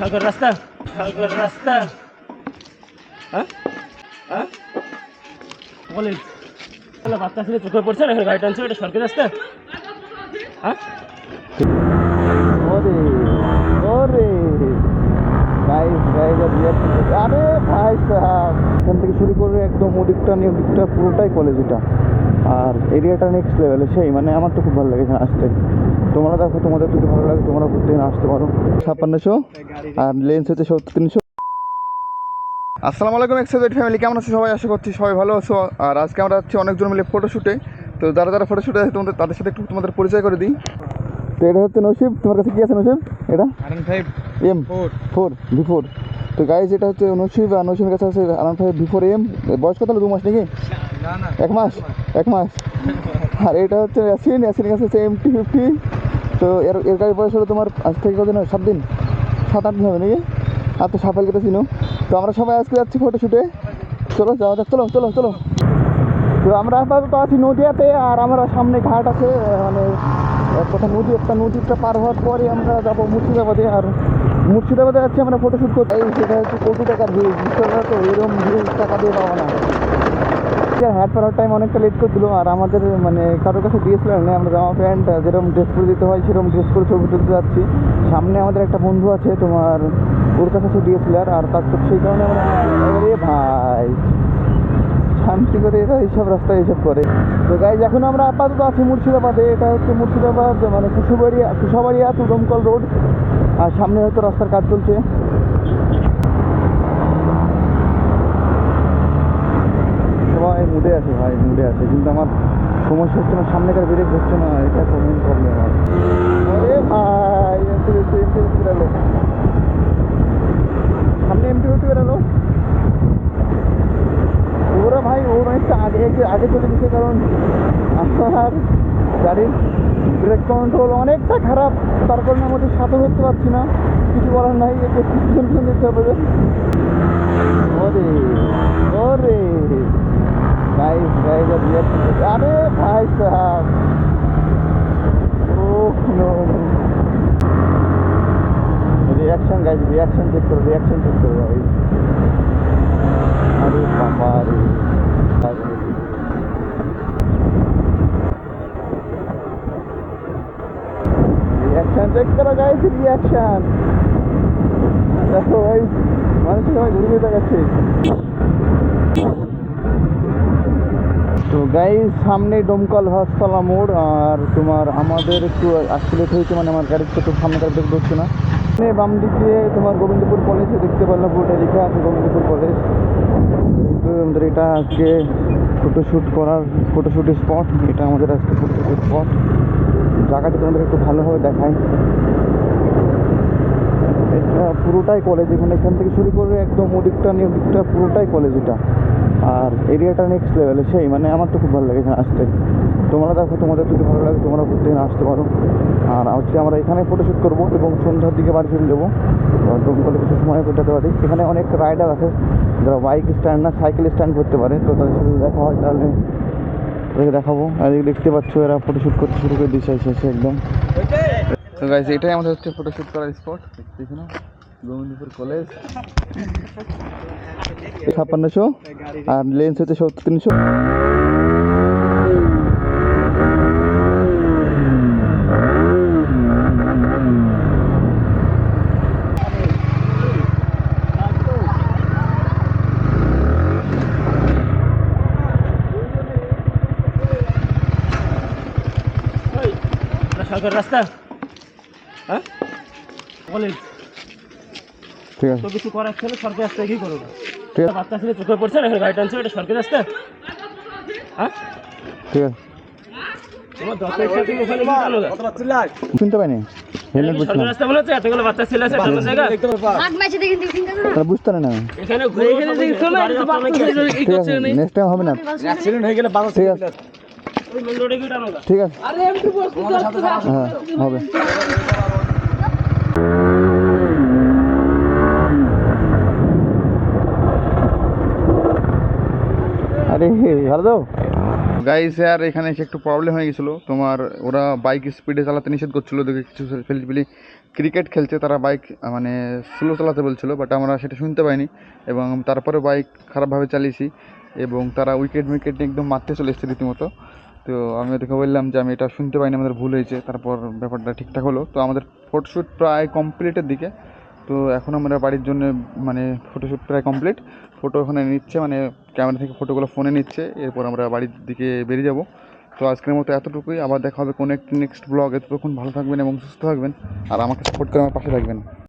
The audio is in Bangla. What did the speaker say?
সরকার রাস্তা, সরকার রাস্তা। হ্যাঁ হ্যাঁ বলেন, বাচ্চা ছেলে চোখে পড়ছে না, গাড়ি টানছে, এটা সরকারি রাস্তা। হ্যাঁ ওরে ওরে গাইস গাইস আরে ভাই সাহেব, এখান থেকে শুরু করে একদম ওদিকটা নিয়ে ওদিকটা পুরোটাই কলেজ এটা। আর এরিয়াটা নেক্সট লেভেলে, সেই মানে আমার তো খুব ভালো লাগে এখানে আসতে। তোমরা দেখো, তোমাদের যদি ভালো লাগে তোমরা প্রত্যেকদিন আসতে পারো। 5600 আর লেন্স হচ্ছে 300। আসসালামু আলাইকুম এক্সাইটেড ফ্যামিলি, কেমন আছো সবাই? আশা করছি সবাই ভালো আছো। আর আজকে আমরা যাচ্ছি অনেকজন মিলে ফটোশ্যুটে। তো যারা যারা ফটোশ্যুটে আছে তোমাদের, তাদের সাথে একটু তোমাদের পরিচয় করে দিই। তো এটা হচ্ছে নসিব। তোমার কাছে কি আছে নসিব? এটা R15 V4। তো গাইজ এটা হচ্ছে নসিব, আর নসিবের কাছে আছে R15 V4M। বয়স কত হলো? 2 মাস নাকি? না 1 মাস। 1 মাস। আর এটা হচ্ছে ইয়াসিনের কাছে হচ্ছে MT50। তো এর গাড়ির বয়স হলো তোমার আজ থেকে কতদিন হয়? 7 দিন, 7-8 দিন হবে নাকি? আর তো সাফাইলকে তো চিনো। তো আমরা সবাই আজকে যাচ্ছি ফটোশ্যুটে। চলো যাওয়া যাক, চলো চলো চলো। তো আমরা আপাতত আছি নদীয়াতে, আর আমরা সামনে ঘাট আছে, মানে কোথাও নদীটা পার হওয়ার পরে আমরা যাবো মুর্শিদাবাদে। আর মুর্শিদাবাদে যাচ্ছি আমরা ফটোশ্যুট করতে। সেটা হচ্ছে কোটি টাকার ভিউজ, বুঝতে পারো তো? এরকম ভিউজ টাকা দিয়ে পাবো না। হ্যাট পাওয়ার টাইম অনেকটা লেট করে দিল। আর আমাদের মানে কারোর কাছে ডিএসএলআর নেই, আমরা জামা প্যান্ট যেরকম ড্রেস করে দিতে হয় সেরকম ড্রেস করে ছবি তুলতে যাচ্ছি। সামনে আমাদের একটা বন্ধু আছে তোমার, ওর কাছে আছে ডিএসএলআর। আর তারপর সেই কারণে আমরা ভাই শান্তি করে এরা এইসব রাস্তায় এইসব করে। তো গাইজ এখন আমরা আপাতত আছি মুর্শিদাবাদে। এটা হচ্ছে মুর্শিদাবাদ মানে কুশাবাড়িয়া টু দমকল রোড। আর সামনে হয়তো রাস্তার কাজ চলছে। সবাই মুডে আছে ভাই, মুডে আছে, কিন্তু আমার সমস্যা হচ্ছে না, সামনেকার ব্রেক হচ্ছে না, এটা মেন প্রবলেম আমার। আরে ভাই এমটি বেরালো, সামনে এমটি বেরালো। ওরা ভাই ওর অনেকটা আগে চলে গেছে, কারণ আমার গাড়ির ব্রেক কন্ট্রোল অনেকটা খারাপ। তার কারণে আমাদের সাথে ধরতে পারছি না, কিছু বলার নাই, একে পিছন দিতে হবে। ওরে ওরে গাইস গাইস আরে ভাই সাহেব, oh no reaction guys, reaction check করো ভাই। আরে বাবা রে, রিয়াকশন চেক করো গাইস, রিয়াকশন দেখো ভাই, মানুষের সবাই ঘুরিয়ে দেখাচ্ছে। তো গাইস সামনে ডোমকল হাসপাতাল মোড়। আর তোমার আমাদের একটু আসতে লেট হয়েছে, মানে আমার গাড়ির তো সামনে গাড়ি দেখতে হচ্ছে না। বাম দিকে তোমার গোবিন্দপুর কলেজে দেখতে পারলাম, বোর্ডে লেখা আছে গোবিন্দপুর কলেজ। তো আমাদের এটা আজকে ফটোশ্যুট স্পট। এটা আমাদের আজকে ফটোশ্যুট স্পট। জায়গাটা তোমাদের একটু ভালোভাবে দেখায়। এটা পুরোটাই কলেজ, এখান থেকে শুরু করে একদম ওদিকটা নিয়ে ওদিকটা পুরোটাই কলেজ এটা। আর এরিয়াটা নেক্সট লেভেলে, সেই মানে আমার তো খুব ভালো লাগে এখানে আসতে। তোমরা দেখো, তোমাদের যদি ভালো লাগে তোমরা প্রত্যেকদিন আসতে পারো। আর হচ্ছে আমরা এখানে ফটোশ্যুট করবো এবং সন্ধ্যার দিকে বাড়ি ফিরে যাবো। দমকলে কিছু সময় কাটাতে পারি। এখানে অনেক রাইডার আছে যারা বাইক স্ট্যান্ড না সাইকেল স্ট্যান্ড করতে পারে, তো তাদের সাথে দেখা হয়, তাহলে তাদেরকে দেখাবো। আর দেখতে পাচ্ছ এরা ফটোশ্যুট করতে শুরু করে দিয়েছে এসে একদম। তো গাইস এটাই আমাদের হচ্ছে ফটোশ্যুট করার স্পট, দেখি না গোবিন্দপুর কলেজ। 5600 আর লেন্স হচ্ছে 300। সরকার রাস্তা। হ্যাঁ বলেন, ঠিক আছে তো কিছু করার ছিল, সরকারি রাস্তায় কি করবো? ঠিক আছে বাচ্চা ছেলে চোখে পড়ছে না, গাড়ি টানছে, এটা সরকারি রাস্তা। হ্যাঁ ঠিক আছে। তোমার যত ইচ্ছা তুমি ওখানে গিয়ে টানো গা। শুনতে পাইনি, হেলমেট এটা কি বুঝছি সরকারি না, রাস্তা মনে হচ্ছে? এতগুলো বাচ্চা ছেলে আছে, টানো জায়গা। তারা বুঝতে পারে না। এখানে ঘুরে ঠিক আছে নেক্সট টাইম হবে না। অ্যাক্সিডেন্ট হয়ে গেলে বাজার ঠিক আছে ওই মেন রোডে গিয়ে টানো গা। ঠিক আছে, হ্যাঁ হবে। আরে ভালো তো গাইস আর এখানে এসে একটু প্রবলেম হয়ে গেছিলো, তোমার ওরা বাইক স্পিডে চালাতে নিষেধ করছিলো, দেখে কিছু ছেলেপিলি ক্রিকেট খেলছে, তারা বাইক মানে স্লো চালাতে বলছিল, বাট আমরা সেটা শুনতে পাইনি এবং তারপরে বাইক খারাপভাবে চালিয়েছি এবং তারা উইকেট একদম মারতে চলে এসেছে রীতিমতো। তো আমি ওদেরকে বললাম যে আমি এটা শুনতে পাইনি, আমাদের ভুল হয়েছে, তারপর ব্যাপারটা ঠিকঠাক হলো। তো আমাদের ফটোশ্যুট প্রায় কমপ্লিটের দিকে, তো এখন আমরা বাড়ির জন্য মানে ফটোশ্যুট প্রায় কমপ্লিট, ফটো ওখানে নিচ্ছে, মানে ক্যামেরা থেকে ফটোগুলো ফোনে নিচ্ছে, এরপর আমরা বাড়ির দিকে বেরিয়ে যাব। তো আজকের মতো এতটুকুই, আবার দেখা হবে কোনো একটি নেক্সট ব্লগে। ততক্ষণ ভালো থাকবেন এবং সুস্থ থাকবেন আর আমাকে সাপোর্ট করে আমার পাশে থাকবেন।